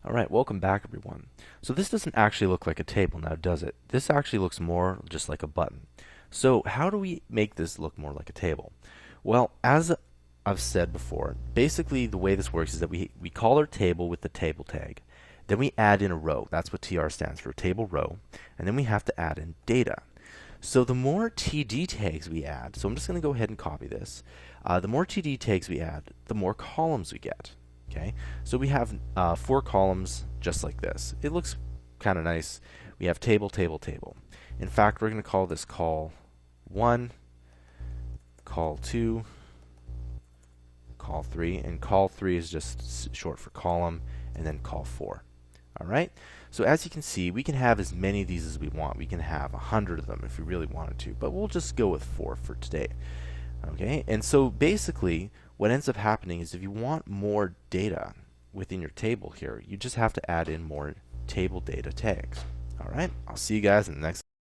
Alright, welcome back everyone. So this doesn't actually look like a table now, does it? This actually looks more just like a button. So how do we make this look more like a table? Well, as I've said before, basically the way this works is that we call our table with the table tag. Then we add in a row. That's what TR stands for, table row. And then we have to add in data. So the more TD tags we add, so I'm just going to go ahead and copy this. The more TD tags we add, the more columns we get. Okay, so we have 4 columns just like this. It looks kind of nice. We have table, table, table. In fact, we're going to call this call 1, call 2, call 3, and call 3 is just short for column, and then call 4. All right. So as you can see, we can have as many of these as we want. We can have 100 of them if we really wanted to, but we'll just go with 4 for today. Okay, and so basically what ends up happening is if you want more data within your table here, you just have to add in more table data tags. All right, I'll see you guys in the next